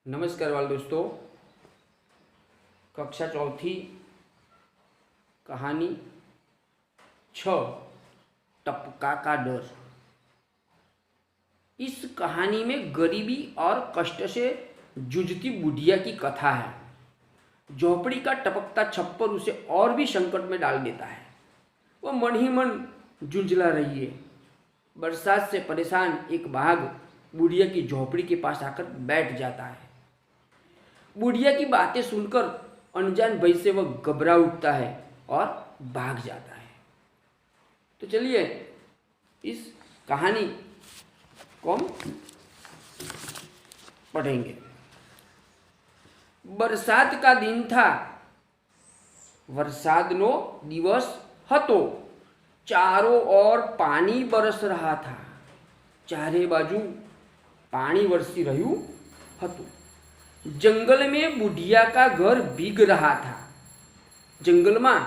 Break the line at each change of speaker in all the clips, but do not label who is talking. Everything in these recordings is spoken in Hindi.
नमस्कार वाले दोस्तों। कक्षा चौथी कहानी 6 टपका का डर। इस कहानी में गरीबी और कष्ट से जूझती बुढ़िया की कथा है। झोपड़ी का टपकता छप्पर उसे और भी संकट में डाल देता है। वह मन ही मन झुंझला रही है। बरसात से परेशान एक बाघ बुढ़िया की झोपड़ी के पास आकर बैठ जाता है। बुढ़िया की बातें सुनकर अनजान भय से वह घबरा उठता है और भाग जाता है। तो चलिए इस कहानी को हम पढ़ेंगे। बरसात का दिन था। वरसादनो दिवस હતો। चारों ओर पानी बरस रहा था। चारे बाजू पानी वरसी રહ્યું હતું। जंगल में बुढ़िया का घर भीग रहा था। जंगल में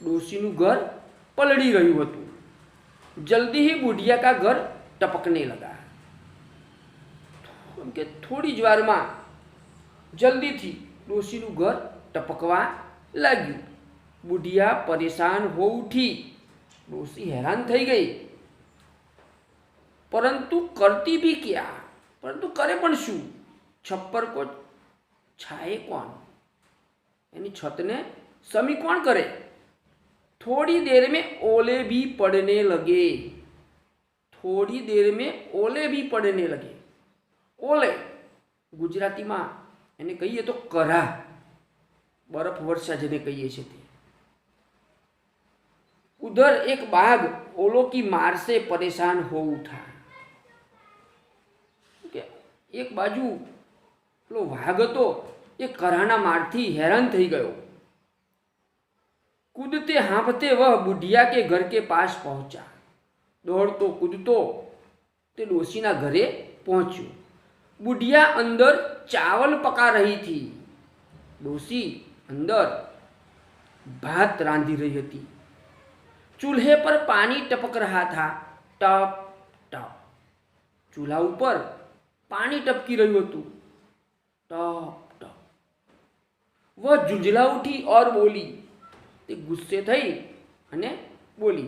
डोशीनु घर पलड़ी રહ્યું હતું। जल्दी ही बुढ़िया का घर टपकने लगा। के थोड़ी ज्वार में जल्दी थी डोशीनु घर टपकवा लाग्યું। बुढ़िया परेशान हो उठी। डोशी हैरान थई गई। परंतु करती भी क्या? परंतु करे पण शू? छप्पर को छाए कौन? यानी छत ने समी कौन करे? थोड़ी देर में ओले भी पड़ने लगे। थोड़ी देर में ओले भी पड़ने लगे। ओले गुजराती में એને કહીએ તો કરા, बरफ वर्षा જેને કહીએ છીએ તે। उधर एक बाघ ओलों की मार से परेशान हो उठा। एक बाजू પેલો વાઘ હતો એ કરાના મારથી હેરાન થઈ ગયો। कूदते हाँफते वह बुढ़िया के घर के पास पहुंचा। दौड़तो कूदतो ते डोशीना घरे पहुंच्यो। बुढ़िया अंदर चावल पका रही थी। डोशी अंदर भात रांधी रही थी। चूल्हे पर पानी टपक रहा था। टप टप। चूल्हा ऊपर पानी टपकी रही હતું। टप टप। वह झुंझला उठी और बोली। ते गुस्से थई अने बोली,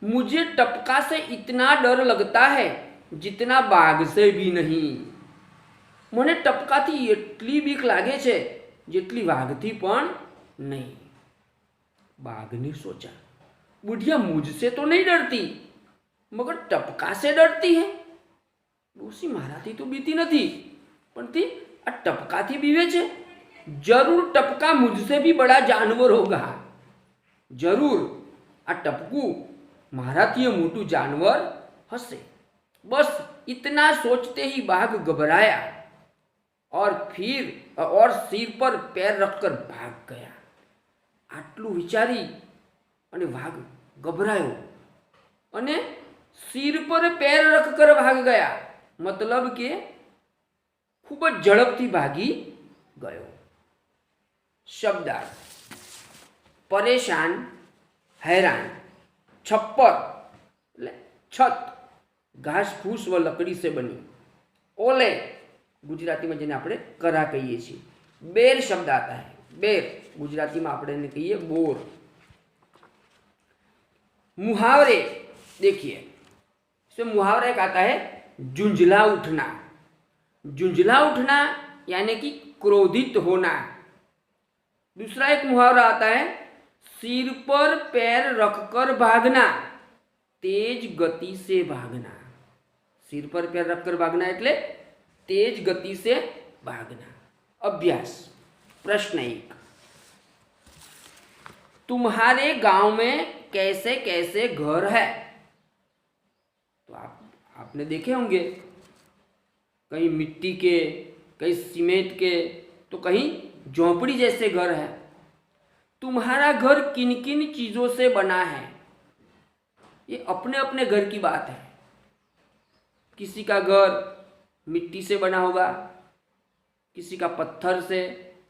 मुझे टपका से इतना डर लगता है जितना बाघ से भी नहीं। मने टपकाथी एटली बीक लागे छे जेटली वाघथी पण नहीं। बाघ ने सोचा, बुढ़िया मुझसे तो नहीं डरती मगर टपका से डरती है। डोशी माराथी तो बीती नहीं पण ती आ टपकाथी बीवे छे। जरूर टपका मुझसे भी बड़ा जानवर होगा। जरूर आ टपकू माराथी मोटू जानवर हसे। बस इतना सोचते ही बाघ घबराया और सिर पर पैर रखकर भाग गया। आटलू विचारी अने वाघ घबरायो अने सिर पर पैर रखकर भाग गया। मतलब के खूब झड़पथी भागी गयो। शब्दार्थ: परेशान, हैरान। छप्पर એટલે छत, घास फूस व लकड़ी से बनी। ओले गुजराती में जेने आपणे करा कहीए छीए। बेर शब्द आता है। बेर गुजराती में आपणे कहीए बोर। मुहावरे देखिए, इसमें मुहावरा एक आता है झुंझला उठना। झुंझला उठना यानी कि क्रोधित होना। दूसरा एक मुहावरा आता है सिर पर पैर रखकर भागना, तेज गति से भागना। सिर पर पैर रखकर भागना એટલે तेज गति से भागना। अभ्यास प्रश्न 1, तुम्हारे गांव में कैसे कैसे घर है? तो आपने देखे होंगे, कहीं मिट्टी के, कहीं सीमेंट के, तो कहीं झोंपड़ी जैसे घर है। तुम्हारा घर किन किन चीज़ों से बना है? ये अपने अपने घर की बात है। किसी का घर मिट्टी से बना होगा, किसी का पत्थर से,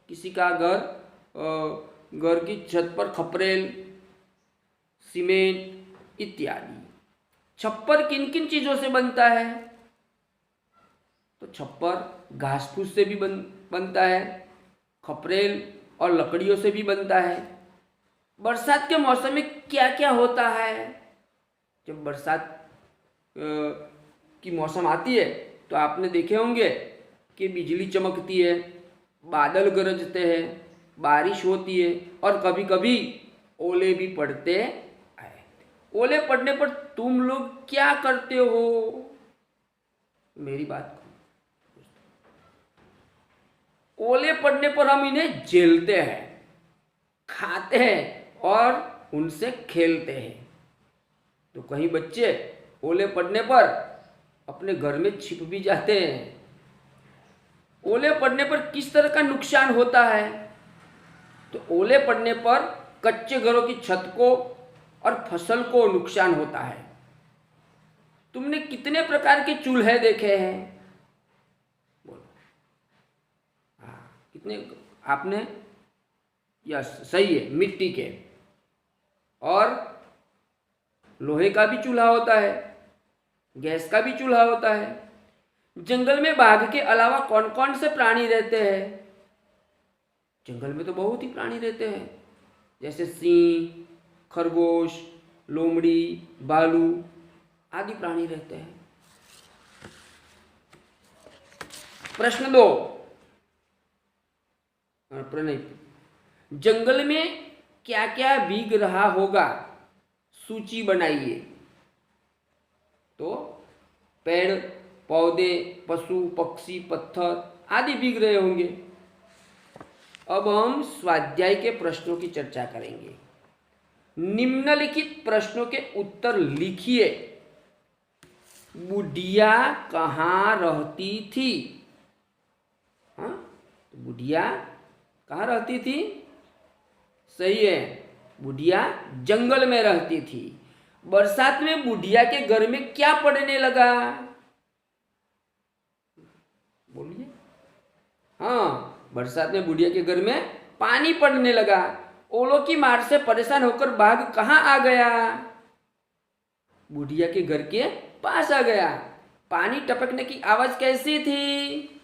किसी का घर की छत पर खपरेल, सीमेंट इत्यादि। छप्पर किन किन चीज़ों से बनता है? तो छप्पर घास फूस से भी बनता है, खपरेल और लकड़ियों से भी बनता है। बरसात के मौसम में क्या क्या होता है? जब बरसात की मौसम आती है तो आपने देखे होंगे कि बिजली चमकती है, बादल गरजते हैं, बारिश होती है और कभी कभी ओले भी पड़ते हैं। ओले पड़ने पर तुम लोग क्या करते हो? मेरी बात, ओले पड़ने पर हम इन्हें झेलते हैं, खाते हैं और उनसे खेलते हैं। तो कहीं बच्चे ओले पड़ने पर अपने घर में छिप भी जाते हैं। ओले पड़ने पर किस तरह का नुकसान होता है? तो ओले पड़ने पर कच्चे घरों की छत को और फसल को नुकसान होता है। तुमने कितने प्रकार के चूल्हे देखे हैं? बोलो। हाँ, कितने आपने? यस, सही है, मिट्टी के और लोहे का भी चूल्हा होता है, गैस का भी चूल्हा होता है। जंगल में बाघ के अलावा कौन कौन से प्राणी रहते हैं? जंगल में तो बहुत ही प्राणी रहते हैं, जैसे सिंह, खरगोश, लोमड़ी, भालू आदि प्राणी रहते हैं। प्रश्न 2, प्रणय, जंगल में क्या क्या भीग रहा होगा? सूची बनाइए। तो पेड़, पौधे, पशु, पक्षी, पत्थर आदि भीग रहे होंगे। अब हम स्वाध्याय के प्रश्नों की चर्चा करेंगे। निम्नलिखित प्रश्नों के उत्तर लिखिए। बुढ़िया कहाँ रहती थी? हाँ, तो बुढ़िया कहाँ रहती थी? सही है, बुढ़िया जंगल में रहती थी। बरसात में बुढ़िया के घर में क्या पड़ने लगा? बोलिए। हाँ, बरसात में बुढ़िया के घर में पानी पड़ने लगा। ओलों की मार से परेशान होकर बाघ कहाँ आ गया? बुढ़िया के घर के पास आ गया। पानी टपकने की आवाज कैसी थी?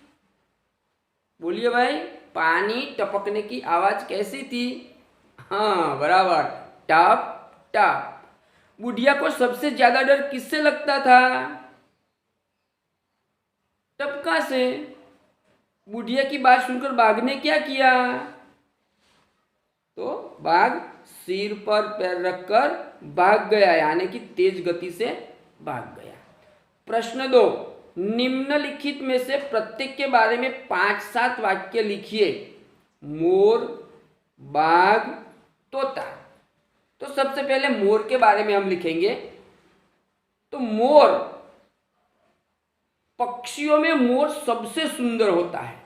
बोलिए भाई, पानी टपकने की आवाज कैसी थी? हाँ, बराबर, टप टप। बुढ़िया को सबसे ज्यादा डर किससे लगता था? टपका से। बुढ़िया की बात सुनकर बाघ ने क्या किया? तो बाघ सिर पर पैर रखकर भाग गया, यानी कि तेज गति से भाग गया। प्रश्न 2, निम्नलिखित में से प्रत्येक के बारे में 5-7 वाक्य लिखिए। मोर, बाघ, तोता। तो सबसे पहले मोर के बारे में हम लिखेंगे। तो मोर, पक्षियों में मोर सबसे सुंदर होता है।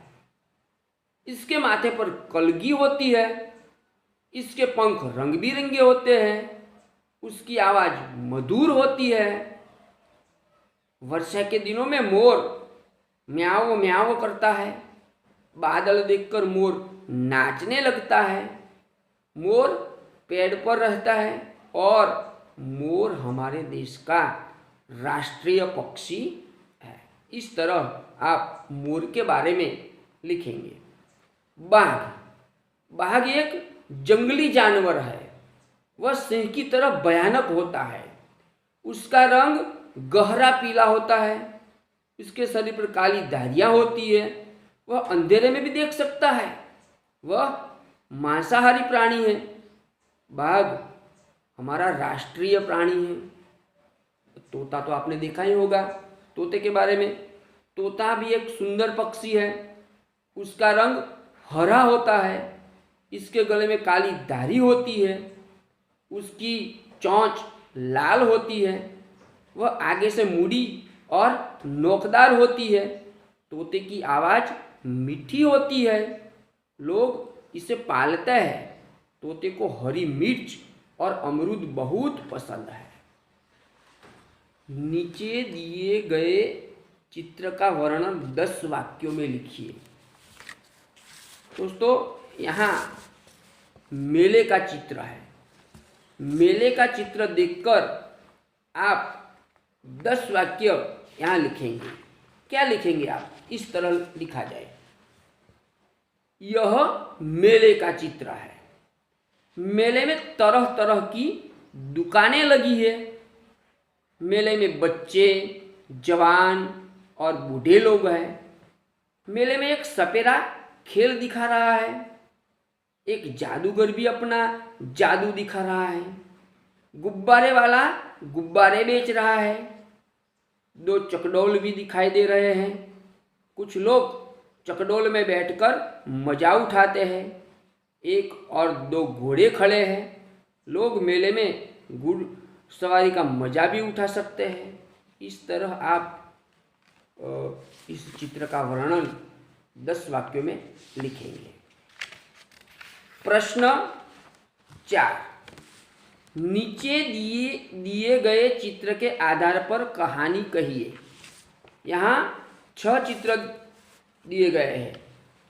इसके माथे पर कलगी होती है, इसके पंख रंग बिरंगे होते हैं, उसकी आवाज मधुर होती है। वर्षा के दिनों में मोर म्याओ म्याओ करता है। बादल देखकर मोर नाचने लगता है। मोर पेड़ पर रहता है और मोर हमारे देश का राष्ट्रीय पक्षी है। इस तरह आप मोर के बारे में लिखेंगे। बाघ, बाघ एक जंगली जानवर है। वह सिंह की तरह भयानक होता है। उसका रंग गहरा पीला होता है। इसके शरीर पर काली धारियां होती है। वह अंधेरे में भी देख सकता है। वह मांसाहारी प्राणी है। बाघ हमारा राष्ट्रीय प्राणी है। तोता तो आपने देखा ही होगा, तोते के बारे में। तोता भी एक सुंदर पक्षी है। उसका रंग हरा होता है। इसके गले में काली धारी होती है। उसकी चोंच लाल होती है। वह आगे से मुड़ी और नोकदार होती है। तोते की आवाज़ मीठी होती है। लोग इसे पालते हैं। तोते को हरी मिर्च और अमरूद बहुत पसंद है। नीचे दिए गए चित्र का वर्णन 10 वाक्यों में लिखिए। दोस्तों, यहाँ मेले का चित्र है। मेले का चित्र देखकर आप 10 वाक्य यहाँ लिखेंगे। क्या लिखेंगे आप? इस तरह लिखा जाए, यह मेले का चित्र है। मेले में तरह तरह की दुकानें लगी है। मेले में बच्चे, जवान और बूढ़े लोग हैं। मेले में एक सपेरा खेल दिखा रहा है। एक जादूगर भी अपना जादू दिखा रहा है। गुब्बारे वाला गुब्बारे बेच रहा है। 2 चकडोल भी दिखाई दे रहे हैं। कुछ लोग चकडोल में बैठकर मजा उठाते हैं। 1 और 2 घोड़े खड़े हैं। लोग मेले में घुड़ सवारी का मजा भी उठा सकते हैं। इस तरह आप इस चित्र का वर्णन 10 वाक्यों में लिखेंगे। प्रश्न 4, नीचे दिए गए चित्र के आधार पर कहानी कहिए। यहाँ 6 चित्र दिए गए हैं।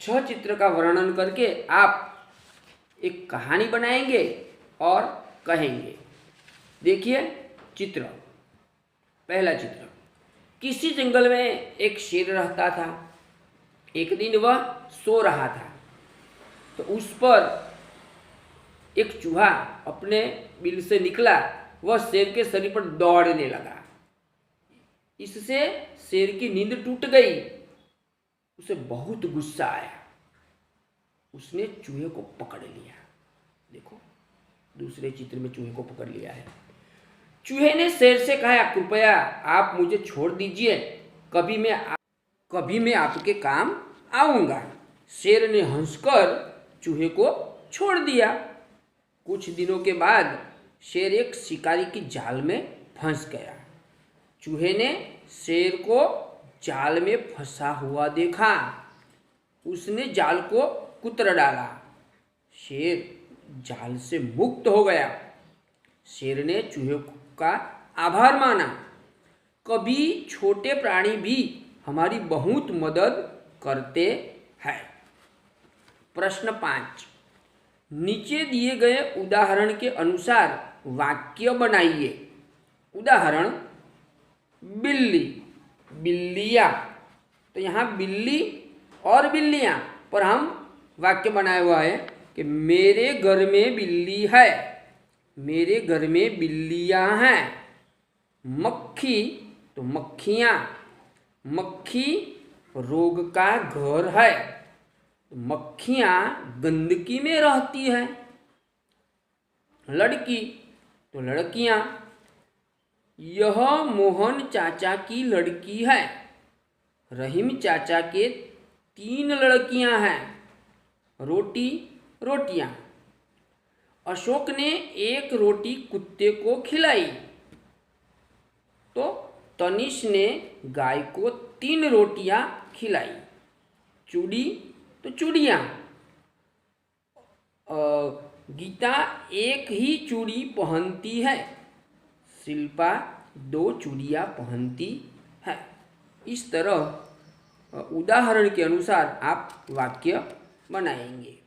6 चित्र का वर्णन करके आप एक कहानी बनाएंगे और कहेंगे। देखिए चित्र, पहला चित्र, किसी जंगल में एक शेर रहता था। एक दिन वह सो रहा था तो उस पर एक चूहा अपने बिल से निकला। वह शेर के शरीर पर दौड़ने लगा। इससे शेर की नींद टूट गई। उसे बहुत गुस्सा आया। उसने चूहे को पकड़ लिया। देखो, दूसरे चित्र में चूहे को पकड़ लिया है। चूहे ने शेर से कहा, कृपया आप मुझे छोड़ दीजिए, कभी मैं आपके काम आऊँगा। शेर ने हंसकर चूहे को छोड़ दिया। कुछ दिनों के बाद शेर एक शिकारी की जाल में फंस गया। चूहे ने शेर को जाल में फंसा हुआ देखा। उसने जाल को कुतर डाला। शेर जाल से मुक्त हो गया। शेर ने चूहे का आभार माना। कभी छोटे प्राणी भी हमारी बहुत मदद करते हैं। प्रश्न 5, नीचे दिए गए उदाहरण के अनुसार वाक्य बनाइए। उदाहरण, बिल्ली, बिल्लियाँ। तो यहाँ बिल्ली और बिल्लियाँ पर हम वाक्य बनाया हुआ है कि मेरे घर में बिल्ली है, मेरे घर में बिल्लियाँ हैं। मक्खी, तो मक्खियाँ, मक्खी रोग का घर है। मक्खियाँ गंदगी में रहती हैं। लड़की, तो लड़कियाँ, यह मोहन चाचा की लड़की है। रहीम चाचा के 3 लड़कियाँ हैं। रोटी, रोटियाँ, अशोक ने 1 रोटी कुत्ते को खिलाई। तो तनिष ने गाय को 3 रोटियाँ खिलाई। चूड़ी, तो चूड़ियाँ, गीता 1 ही चूड़ी पहनती है। शिल्पा 2 चूड़ियाँ पहनती है। इस तरह उदाहरण के अनुसार आप वाक्य बनाएंगे।